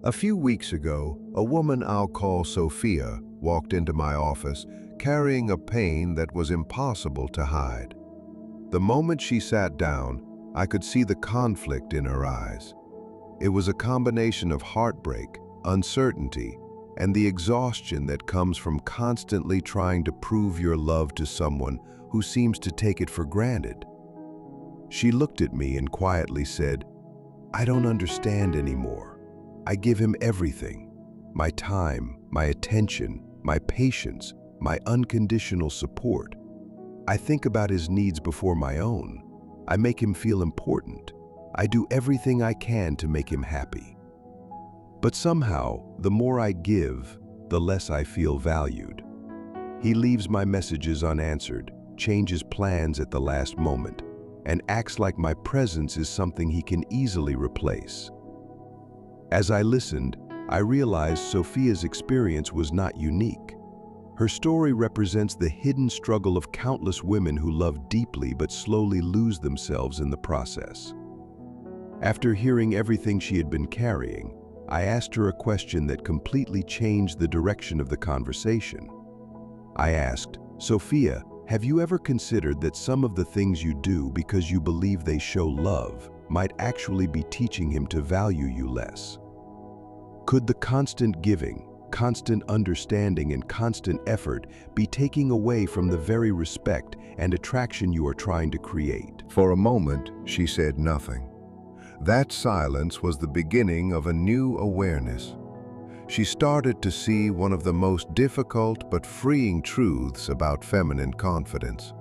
A few weeks ago, a woman I'll call Sophia walked into my office carrying a pain that was impossible to hide. The moment she sat down, I could see the conflict in her eyes. It was a combination of heartbreak, uncertainty, and the exhaustion that comes from constantly trying to prove your love to someone who seems to take it for granted. She looked at me and quietly said, "I don't understand anymore. I give him everything. My time, my attention, my patience, my unconditional support. I think about his needs before my own. I make him feel important. I do everything I can to make him happy. But somehow, the more I give, the less I feel valued. He leaves my messages unanswered, changes plans at the last moment, and acts like my presence is something he can easily replace." As I listened, I realized Sophia's experience was not unique. Her story represents the hidden struggle of countless women who love deeply but slowly lose themselves in the process. After hearing everything she had been carrying, I asked her a question that completely changed the direction of the conversation. I asked, "Sophia, have you ever considered that some of the things you do because you believe they show love might actually be teaching him to value you less? Could the constant giving, constant understanding, and constant effort be taking away from the very respect and attraction you are trying to create?" For a moment, she said nothing. That silence was the beginning of a new awareness. She started to see one of the most difficult but freeing truths about feminine confidence.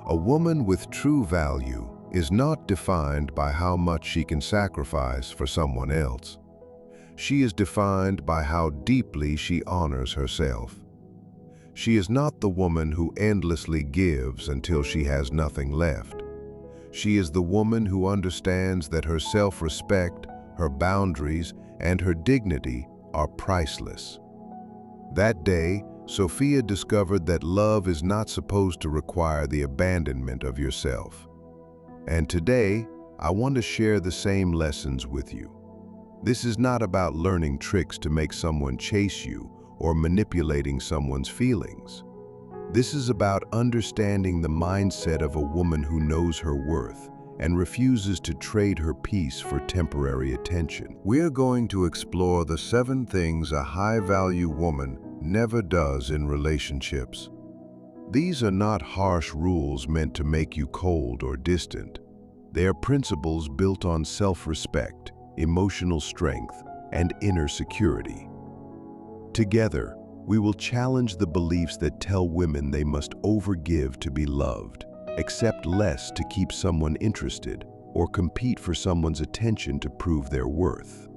A woman with true value is not defined by how much she can sacrifice for someone else. She is defined by how deeply she honors herself. She is not the woman who endlessly gives until she has nothing left. She is the woman who understands that her self-respect, her boundaries, and her dignity are priceless. That day, Sophia discovered that love is not supposed to require the abandonment of yourself. And today, I want to share the same lessons with you. This is not about learning tricks to make someone chase you or manipulating someone's feelings. This is about understanding the mindset of a woman who knows her worth and refuses to trade her peace for temporary attention. We're going to explore the 7 things a high-value woman never does in relationships. These are not harsh rules meant to make you cold or distant. They are principles built on self-respect, emotional strength, and inner security. Together, we will challenge the beliefs that tell women they must overgive to be loved, accept less to keep someone interested, or compete for someone's attention to prove their worth.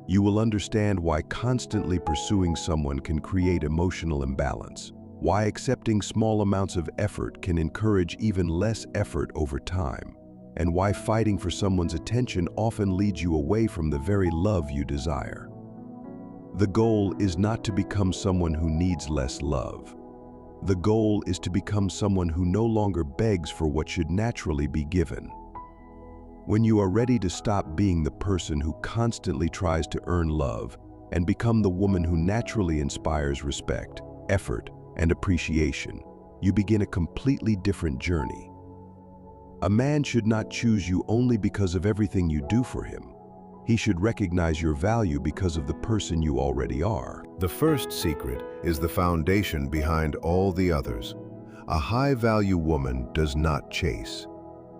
You will understand why constantly pursuing someone can create emotional imbalance, why accepting small amounts of effort can encourage even less effort over time, and why fighting for someone's attention often leads you away from the very love you desire. The goal is not to become someone who needs less love. The goal is to become someone who no longer begs for what should naturally be given. When you are ready to stop being the person who constantly tries to earn love and become the woman who naturally inspires respect, effort, and appreciation, you begin a completely different journey. A man should not choose you only because of everything you do for him. He should recognize your value because of the person you already are. The first secret is the foundation behind all the others. A high-value woman does not chase.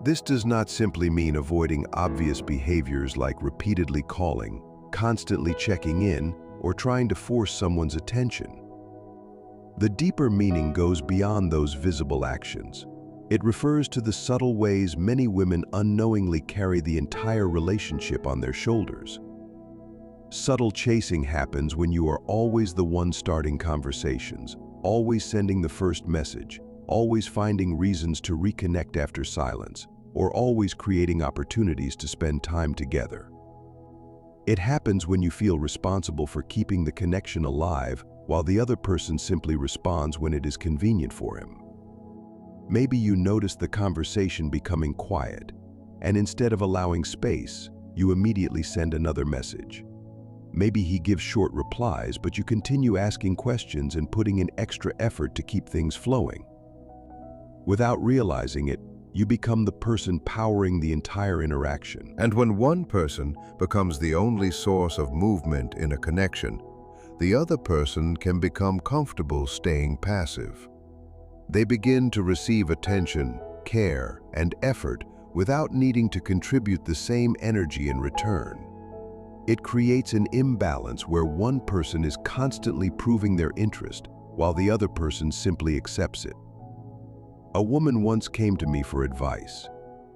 This does not simply mean avoiding obvious behaviors like repeatedly calling, constantly checking in, or trying to force someone's attention. The deeper meaning goes beyond those visible actions. It refers to the subtle ways many women unknowingly carry the entire relationship on their shoulders. Subtle chasing happens when you are always the one starting conversations, always sending the first message, always finding reasons to reconnect after silence, or always creating opportunities to spend time together. It happens when you feel responsible for keeping the connection alive while the other person simply responds when it is convenient for him. Maybe you notice the conversation becoming quiet, and instead of allowing space, you immediately send another message. Maybe he gives short replies, but you continue asking questions and putting in extra effort to keep things flowing. Without realizing it, you become the person powering the entire interaction. And when one person becomes the only source of movement in a connection, the other person can become comfortable staying passive. They begin to receive attention, care, and effort without needing to contribute the same energy in return. It creates an imbalance where one person is constantly proving their interest while the other person simply accepts it. A woman once came to me for advice.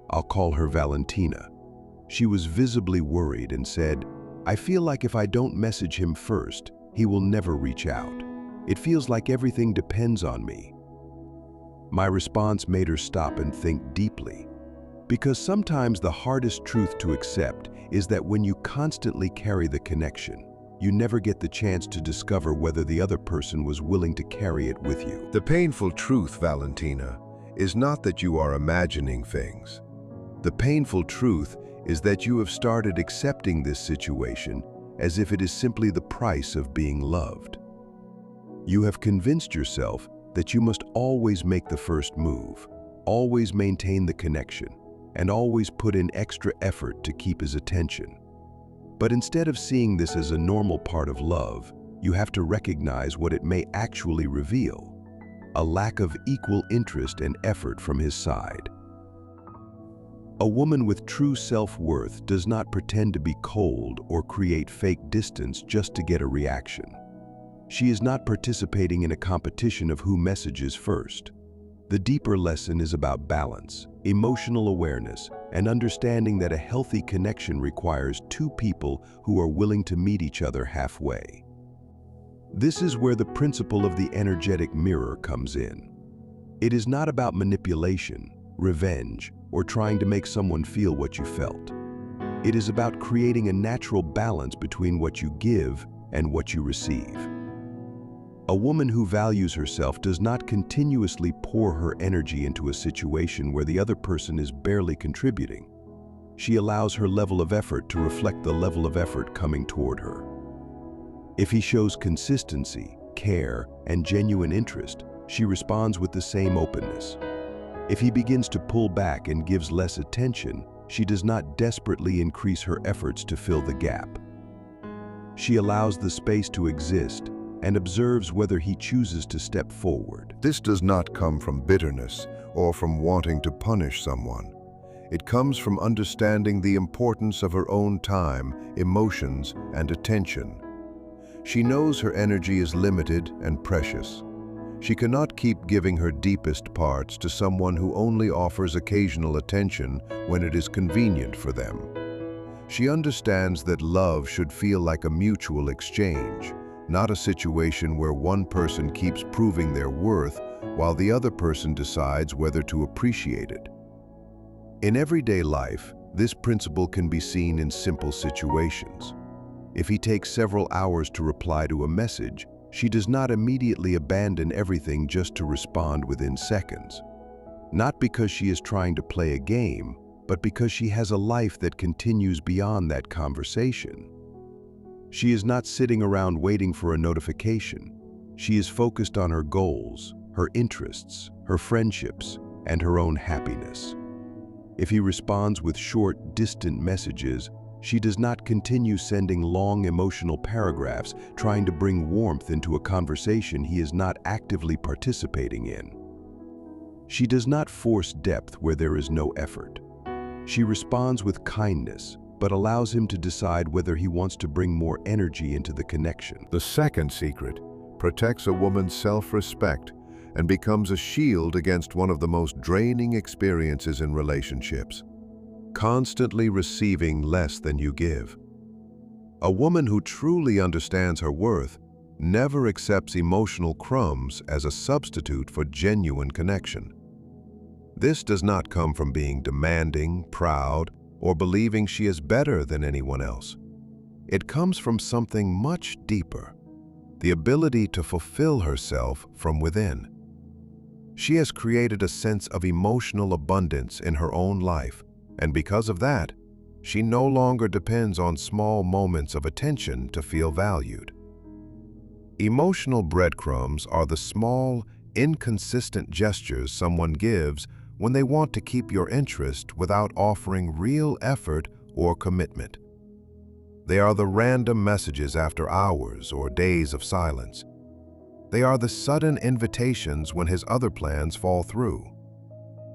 I'll call her Valentina. She was visibly worried and said, "I feel like if I don't message him first, he will never reach out. It feels like everything depends on me." My response made her stop and think deeply. Because sometimes the hardest truth to accept is that when you constantly carry the connection, you never get the chance to discover whether the other person was willing to carry it with you. The painful truth, Valentina, is not that you are imagining things. The painful truth is that you have started accepting this situation as if it is simply the price of being loved. You have convinced yourself that you must always make the first move, always maintain the connection, and always put in extra effort to keep his attention. But instead of seeing this as a normal part of love, you have to recognize what it may actually reveal: a lack of equal interest and effort from his side. A woman with true self-worth does not pretend to be cold or create fake distance just to get a reaction. She is not participating in a competition of who messages first. The deeper lesson is about balance, emotional awareness, and understanding that a healthy connection requires two people who are willing to meet each other halfway. This is where the principle of the energetic mirror comes in. It is not about manipulation, revenge, or trying to make someone feel what you felt. It is about creating a natural balance between what you give and what you receive. A woman who values herself does not continuously pour her energy into a situation where the other person is barely contributing. She allows her level of effort to reflect the level of effort coming toward her. If he shows consistency, care, and genuine interest, she responds with the same openness. If he begins to pull back and gives less attention, she does not desperately increase her efforts to fill the gap. She allows the space to exist and observes whether he chooses to step forward. This does not come from bitterness or from wanting to punish someone. It comes from understanding the importance of her own time, emotions, and attention. She knows her energy is limited and precious. She cannot keep giving her deepest parts to someone who only offers occasional attention when it is convenient for them. She understands that love should feel like a mutual exchange, not a situation where one person keeps proving their worth while the other person decides whether to appreciate it. In everyday life, this principle can be seen in simple situations. If he takes several hours to reply to a message, she does not immediately abandon everything just to respond within seconds. Not because she is trying to play a game, but because she has a life that continues beyond that conversation. She is not sitting around waiting for a notification. She is focused on her goals, her interests, her friendships, and her own happiness. If he responds with short, distant messages, she does not continue sending long emotional paragraphs trying to bring warmth into a conversation he is not actively participating in. She does not force depth where there is no effort. She responds with kindness, but allows him to decide whether he wants to bring more energy into the connection. The second secret protects a woman's self-respect and becomes a shield against one of the most draining experiences in relationships: constantly receiving less than you give. A woman who truly understands her worth never accepts emotional crumbs as a substitute for genuine connection. This does not come from being demanding, proud, or believing she is better than anyone else. It comes from something much deeper: the ability to fulfill herself from within. She has created a sense of emotional abundance in her own life, and because of that, she no longer depends on small moments of attention to feel valued. Emotional breadcrumbs are the small, inconsistent gestures someone gives when they want to keep your interest without offering real effort or commitment. They are the random messages after hours or days of silence. They are the sudden invitations when his other plans fall through.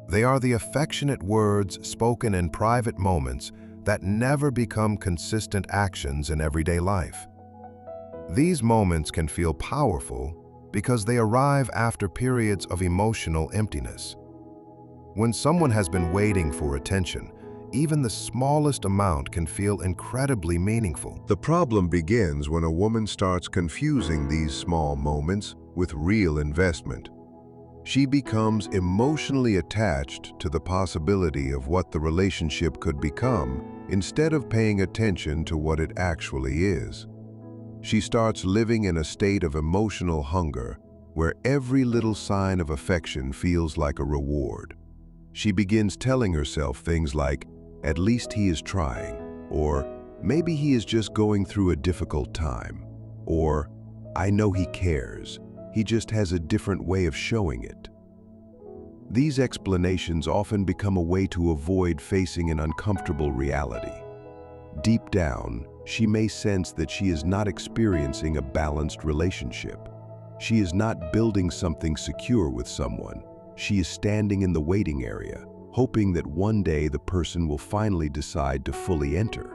They are the affectionate words spoken in private moments that never become consistent actions in everyday life. These moments can feel powerful because they arrive after periods of emotional emptiness. When someone has been waiting for attention, even the smallest amount can feel incredibly meaningful. The problem begins when a woman starts confusing these small moments with real investment. She becomes emotionally attached to the possibility of what the relationship could become instead of paying attention to what it actually is. She starts living in a state of emotional hunger where every little sign of affection feels like a reward. She begins telling herself things like, "At least he is trying," or "Maybe he is just going through a difficult time," or "I know he cares, he just has a different way of showing it." These explanations often become a way to avoid facing an uncomfortable reality. Deep down, she may sense that she is not experiencing a balanced relationship. She is not building something secure with someone. She is standing in the waiting area, hoping that one day the person will finally decide to fully enter.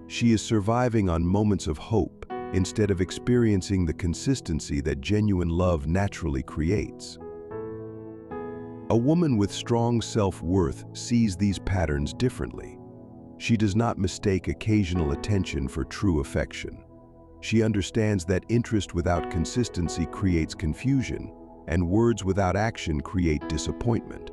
She is surviving on moments of hope instead of experiencing the consistency that genuine love naturally creates. A woman with strong self-worth sees these patterns differently. She does not mistake occasional attention for true affection. She understands that interest without consistency creates confusion, and words without action create disappointment.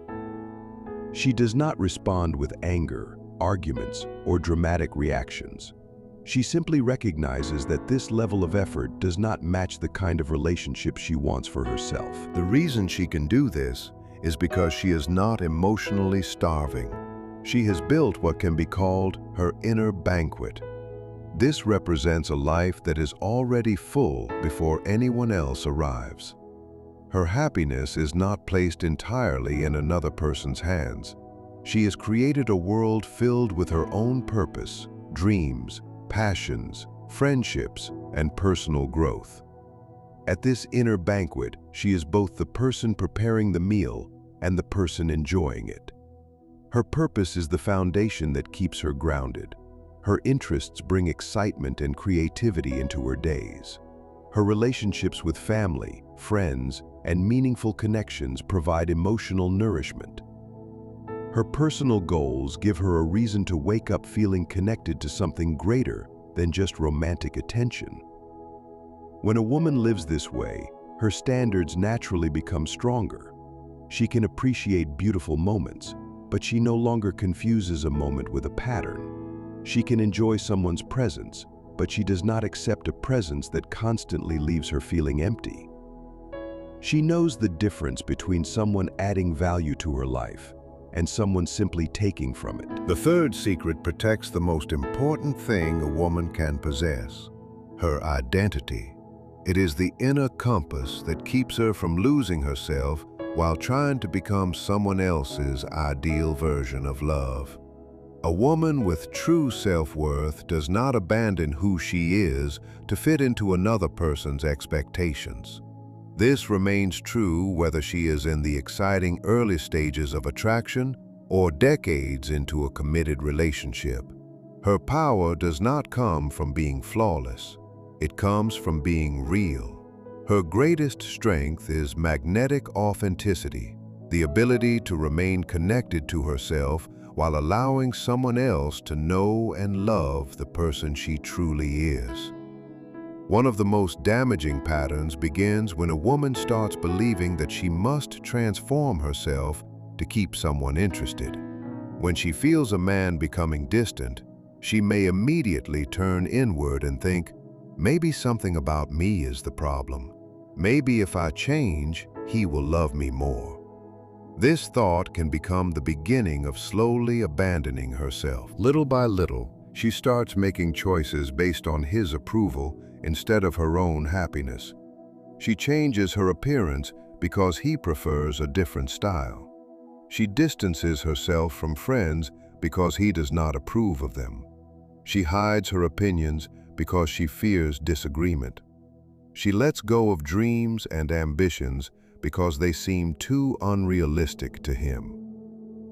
She does not respond with anger, arguments, or dramatic reactions. She simply recognizes that this level of effort does not match the kind of relationship she wants for herself. The reason she can do this is because she is not emotionally starving. She has built what can be called her inner banquet. This represents a life that is already full before anyone else arrives. Her happiness is not placed entirely in another person's hands. She has created a world filled with her own purpose, dreams, passions, friendships, and personal growth. At this inner banquet, she is both the person preparing the meal and the person enjoying it. Her purpose is the foundation that keeps her grounded. Her interests bring excitement and creativity into her days. Her relationships with family, friends, and meaningful connections provide emotional nourishment. Her personal goals give her a reason to wake up feeling connected to something greater than just romantic attention. When a woman lives this way, her standards naturally become stronger. She can appreciate beautiful moments, but she no longer confuses a moment with a pattern. She can enjoy someone's presence, but she does not accept a presence that constantly leaves her feeling empty. She knows the difference between someone adding value to her life and someone simply taking from it. The third secret protects the most important thing a woman can possess: her identity. It is the inner compass that keeps her from losing herself while trying to become someone else's ideal version of love. A woman with true self-worth does not abandon who she is to fit into another person's expectations. This remains true whether she is in the exciting early stages of attraction or decades into a committed relationship. Her power does not come from being flawless. It comes from being real. Her greatest strength is magnetic authenticity, the ability to remain connected to herself while allowing someone else to know and love the person she truly is. One of the most damaging patterns begins when a woman starts believing that she must transform herself to keep someone interested. When she feels a man becoming distant, she may immediately turn inward and think, maybe something about me is the problem. Maybe if I change, he will love me more. This thought can become the beginning of slowly abandoning herself. Little by little, she starts making choices based on his approval instead of her own happiness. She changes her appearance because he prefers a different style. She distances herself from friends because he does not approve of them. She hides her opinions because she fears disagreement. She lets go of dreams and ambitions because they seem too unrealistic to him.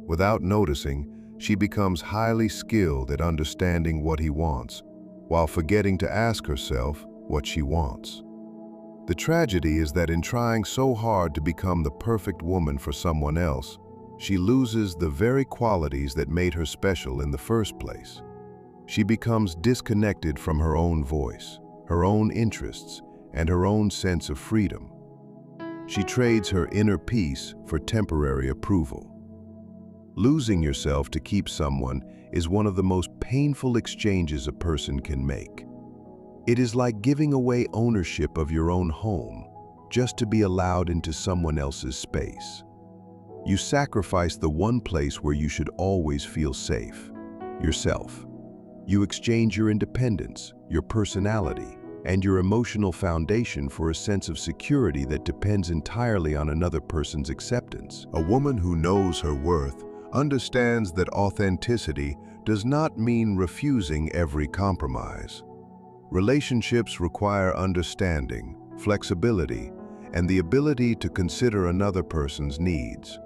Without noticing, she becomes highly skilled at understanding what he wants, while forgetting to ask herself what she wants. The tragedy is that in trying so hard to become the perfect woman for someone else, she loses the very qualities that made her special in the first place. She becomes disconnected from her own voice, her own interests, and her own sense of freedom. She trades her inner peace for temporary approval. Losing yourself to keep someone is one of the most painful exchanges a person can make. It is like giving away ownership of your own home just to be allowed into someone else's space. You sacrifice the one place where you should always feel safe, yourself. You exchange your independence, your personality, and your emotional foundation for a sense of security that depends entirely on another person's acceptance. A woman who knows her worth understands that authenticity does not mean refusing every compromise. Relationships require understanding, flexibility, and the ability to consider another person's needs.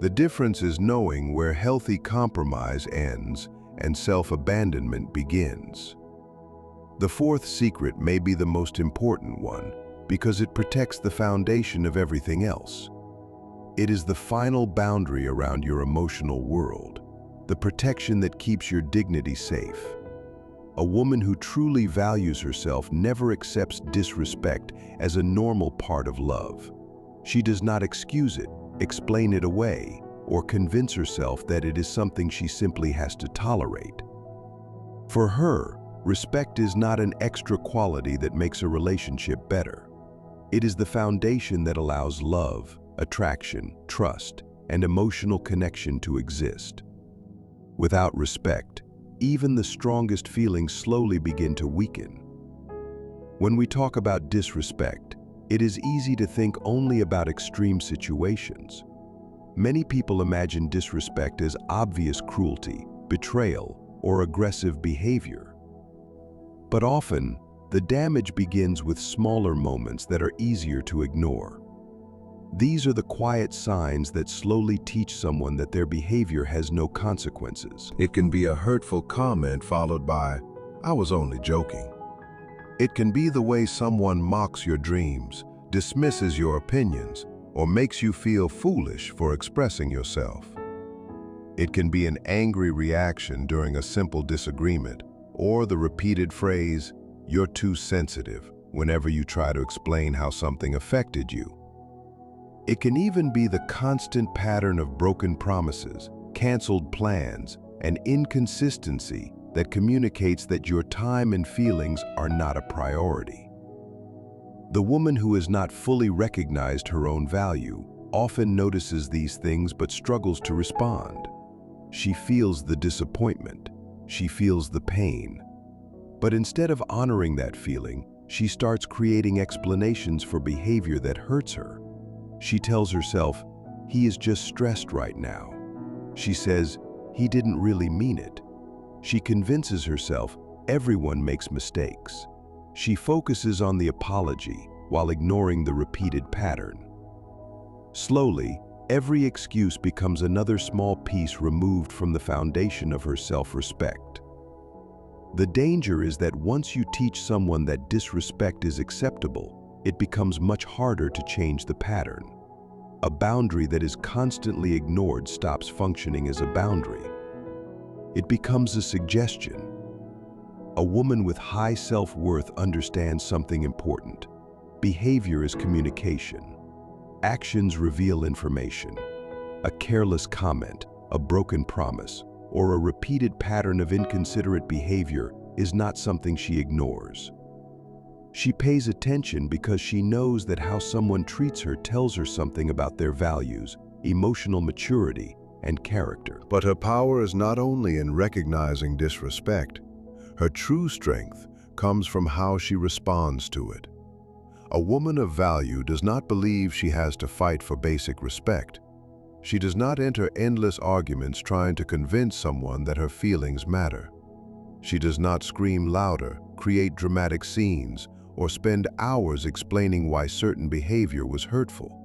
The difference is knowing where healthy compromise ends and self-abandonment begins. The fourth secret may be the most important one because it protects the foundation of everything else. It is the final boundary around your emotional world, the protection that keeps your dignity safe. A woman who truly values herself never accepts disrespect as a normal part of love. She does not excuse it, explain it away, or convince herself that it is something she simply has to tolerate. For her, respect is not an extra quality that makes a relationship better. It is the foundation that allows love, attraction, trust, and emotional connection to exist. Without respect, even the strongest feelings slowly begin to weaken. When we talk about disrespect, it is easy to think only about extreme situations. Many people imagine disrespect as obvious cruelty, betrayal, or aggressive behavior. But often, the damage begins with smaller moments that are easier to ignore. These are the quiet signs that slowly teach someone that their behavior has no consequences. It can be a hurtful comment followed by, "I was only joking." It can be the way someone mocks your dreams, dismisses your opinions, or makes you feel foolish for expressing yourself. It can be an angry reaction during a simple disagreement, or the repeated phrase, "You're too sensitive," whenever you try to explain how something affected you. It can even be the constant pattern of broken promises, canceled plans, and inconsistency that communicates that your time and feelings are not a priority. The woman who has not fully recognized her own value often notices these things but struggles to respond. She feels the disappointment. She feels the pain. But instead of honoring that feeling, she starts creating explanations for behavior that hurts her. She tells herself, "He is just stressed right now." She says, "He didn't really mean it." She convinces herself everyone makes mistakes. She focuses on the apology while ignoring the repeated pattern. Slowly, every excuse becomes another small piece removed from the foundation of her self-respect. The danger is that once you teach someone that disrespect is acceptable, it becomes much harder to change the pattern. A boundary that is constantly ignored stops functioning as a boundary. It becomes a suggestion. A woman with high self-worth understands something important. Behavior is communication. Actions reveal information. A careless comment, a broken promise, or a repeated pattern of inconsiderate behavior is not something she ignores. She pays attention because she knows that how someone treats her tells her something about their values, emotional maturity, and character. But her power is not only in recognizing disrespect. Her true strength comes from how she responds to it. A woman of value does not believe she has to fight for basic respect. She does not enter endless arguments trying to convince someone that her feelings matter. She does not scream louder, create dramatic scenes, or spend hours explaining why certain behavior was hurtful.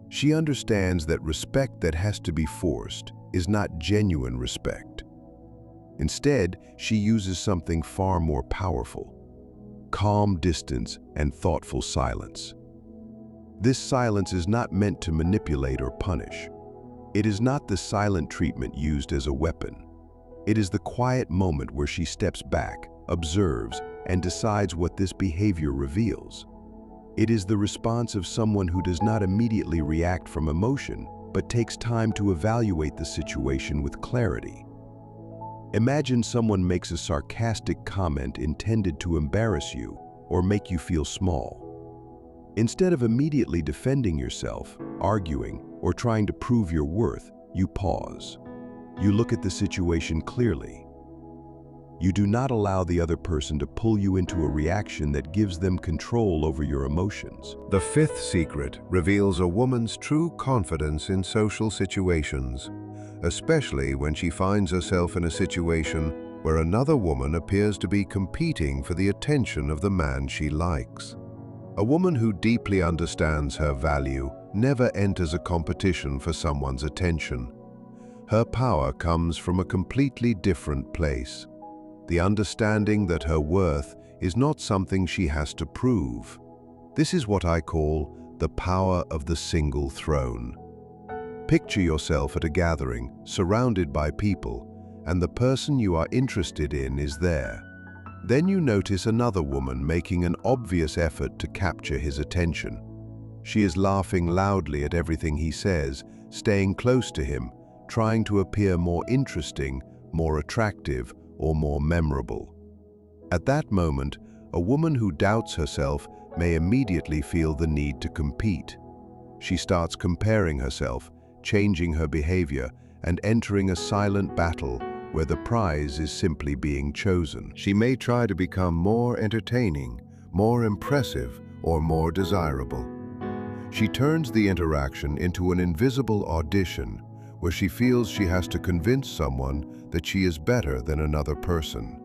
She understands that respect that has to be forced is not genuine respect. Instead, she uses something far more powerful: calm distance and thoughtful silence. This silence is not meant to manipulate or punish. It is not the silent treatment used as a weapon. It is the quiet moment where she steps back, observes, and decides what this behavior reveals. It is the response of someone who does not immediately react from emotion, but takes time to evaluate the situation with clarity. Imagine someone makes a sarcastic comment intended to embarrass you or make you feel small. Instead of immediately defending yourself, arguing, or trying to prove your worth, you pause. You look at the situation clearly. You do not allow the other person to pull you into a reaction that gives them control over your emotions. The fifth secret reveals a woman's true confidence in social situations, especially when she finds herself in a situation where another woman appears to be competing for the attention of the man she likes. A woman who deeply understands her value never enters a competition for someone's attention. Her power comes from a completely different place: the understanding that her worth is not something she has to prove. This is what I call the power of the single throne. Picture yourself at a gathering, surrounded by people, and the person you are interested in is there. Then you notice another woman making an obvious effort to capture his attention. She is laughing loudly at everything he says, staying close to him, trying to appear more interesting, more attractive, or more memorable. At that moment, a woman who doubts herself may immediately feel the need to compete. She starts comparing herself, changing her behavior, and entering a silent battle where the prize is simply being chosen. She may try to become more entertaining, more impressive, or more desirable. She turns the interaction into an invisible audition where she feels she has to convince someone that she is better than another person.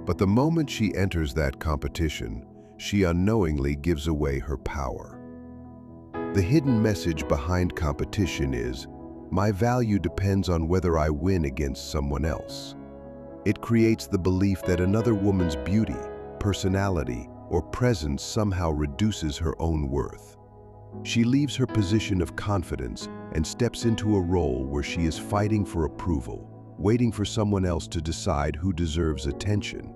But the moment she enters that competition, she unknowingly gives away her power. The hidden message behind competition is, my value depends on whether I win against someone else. It creates the belief that another woman's beauty, personality, or presence somehow reduces her own worth. She leaves her position of confidence and steps into a role where she is fighting for approval, waiting for someone else to decide who deserves attention.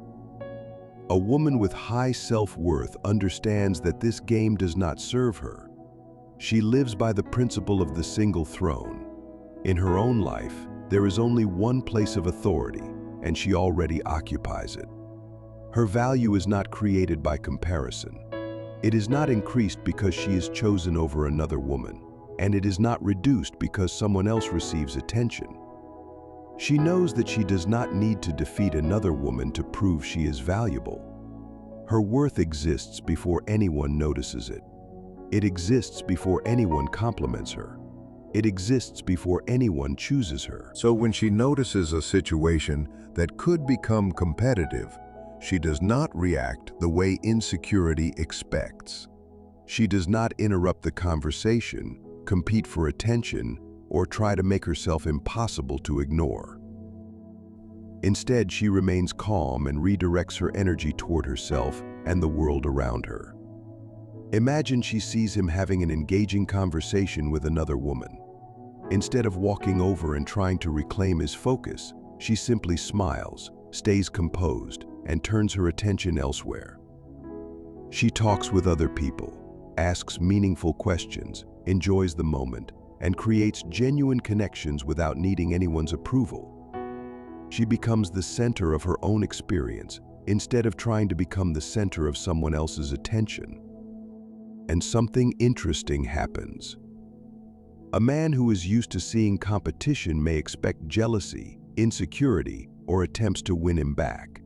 A woman with high self-worth understands that this game does not serve her. She lives by the principle of the single throne. In her own life, there is only one place of authority, and she already occupies it. Her value is not created by comparison. It is not increased because she is chosen over another woman, and it is not reduced because someone else receives attention. She knows that she does not need to defeat another woman to prove she is valuable. Her worth exists before anyone notices it. It exists before anyone compliments her. It exists before anyone chooses her. So when she notices a situation that could become competitive, she does not react the way insecurity expects. She does not interrupt the conversation, compete for attention, or try to make herself impossible to ignore. Instead, she remains calm and redirects her energy toward herself and the world around her. Imagine she sees him having an engaging conversation with another woman. Instead of walking over and trying to reclaim his focus, she simply smiles, stays composed, and turns her attention elsewhere. She talks with other people, asks meaningful questions, enjoys the moment, and creates genuine connections without needing anyone's approval. She becomes the center of her own experience instead of trying to become the center of someone else's attention. And something interesting happens. A man who is used to seeing competition may expect jealousy, insecurity, or attempts to win him back.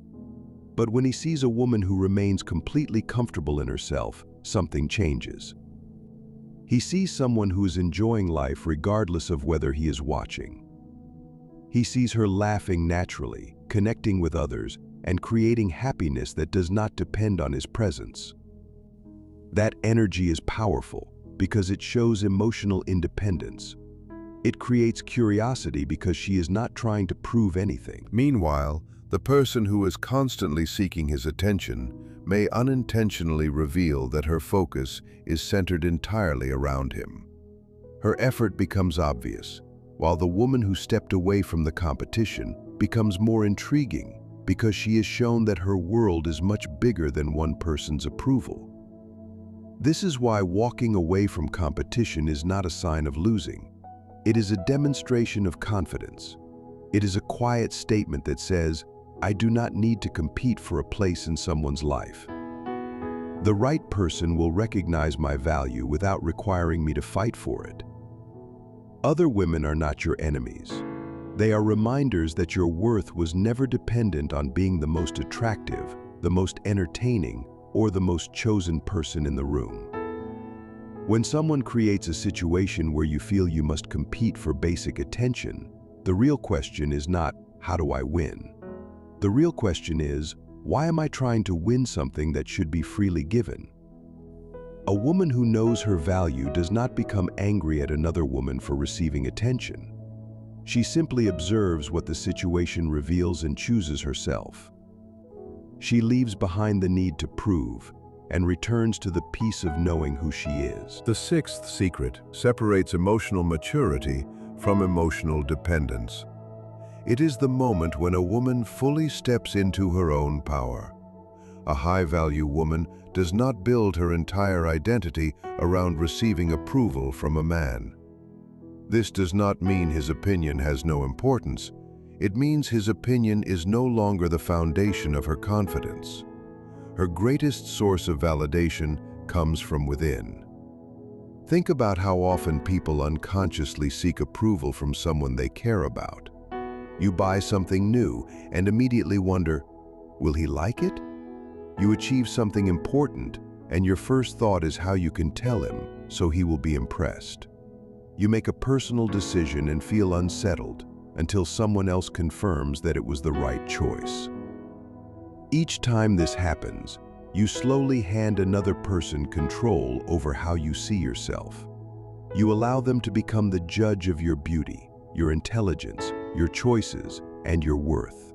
But when he sees a woman who remains completely comfortable in herself, something changes. He sees someone who is enjoying life regardless of whether he is watching. He sees her laughing naturally, connecting with others, and creating happiness that does not depend on his presence. That energy is powerful because it shows emotional independence. It creates curiosity because she is not trying to prove anything. Meanwhile, the person who is constantly seeking his attention may unintentionally reveal that her focus is centered entirely around him. Her effort becomes obvious, while the woman who stepped away from the competition becomes more intriguing because she is shown that her world is much bigger than one person's approval. This is why walking away from competition is not a sign of losing. It is a demonstration of confidence. It is a quiet statement that says, I do not need to compete for a place in someone's life. The right person will recognize my value without requiring me to fight for it. Other women are not your enemies. They are reminders that your worth was never dependent on being the most attractive, the most entertaining, or the most chosen person in the room. When someone creates a situation where you feel you must compete for basic attention, the real question is not, how do I win? The real question is, why am I trying to win something that should be freely given? A woman who knows her value does not become angry at another woman for receiving attention. She simply observes what the situation reveals and chooses herself. She leaves behind the need to prove and returns to the peace of knowing who she is. The sixth secret separates emotional maturity from emotional dependence. It is the moment when a woman fully steps into her own power. A high-value woman does not build her entire identity around receiving approval from a man. This does not mean his opinion has no importance. It means his opinion is no longer the foundation of her confidence. Her greatest source of validation comes from within. Think about how often people unconsciously seek approval from someone they care about. You buy something new and immediately wonder, will he like it? You achieve something important, and your first thought is how you can tell him so he will be impressed. You make a personal decision and feel unsettled until someone else confirms that it was the right choice. Each time this happens, you slowly hand another person control over how you see yourself. You allow them to become the judge of your beauty, your intelligence, your choices, and your worth.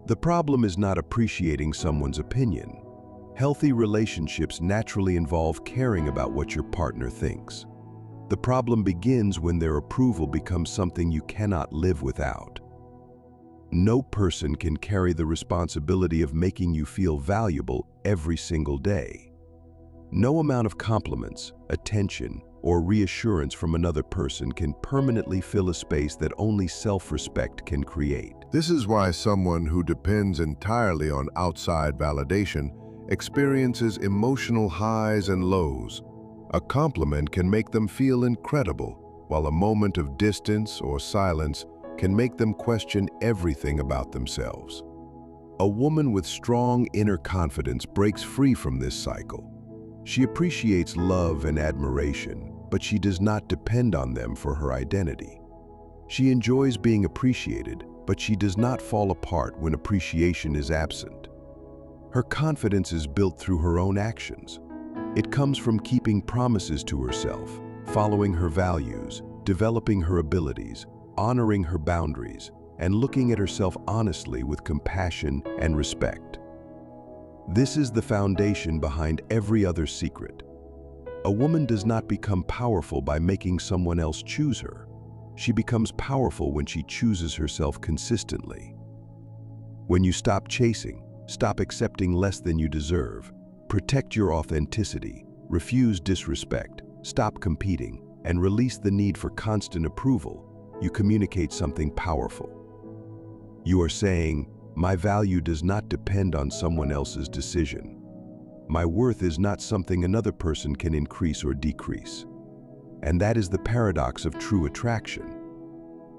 The problem is not appreciating someone's opinion. Healthy relationships naturally involve caring about what your partner thinks. The problem begins when their approval becomes something you cannot live without. No person can carry the responsibility of making you feel valuable every single day. No amount of compliments, attention, or reassurance from another person can permanently fill a space that only self-respect can create. This is why someone who depends entirely on outside validation experiences emotional highs and lows. A compliment can make them feel incredible, while a moment of distance or silence can make them question everything about themselves. A woman with strong inner confidence breaks free from this cycle. She appreciates love and admiration, but she does not depend on them for her identity. She enjoys being appreciated, but she does not fall apart when appreciation is absent. Her confidence is built through her own actions. It comes from keeping promises to herself, following her values, developing her abilities, honoring her boundaries, and looking at herself honestly with compassion and respect. This is the foundation behind every other secret. A woman does not become powerful by making someone else choose her. She becomes powerful when she chooses herself consistently. When you stop chasing, stop accepting less than you deserve, protect your authenticity, refuse disrespect, stop competing, and release the need for constant approval, you communicate something powerful. You are saying, my value does not depend on someone else's decision. My worth is not something another person can increase or decrease. And that is the paradox of true attraction.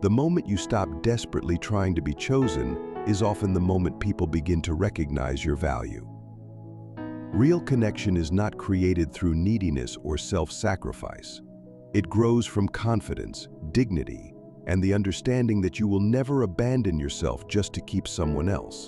The moment you stop desperately trying to be chosen is often the moment people begin to recognize your value. Real connection is not created through neediness or self-sacrifice. It grows from confidence, dignity, and the understanding that you will never abandon yourself just to keep someone else.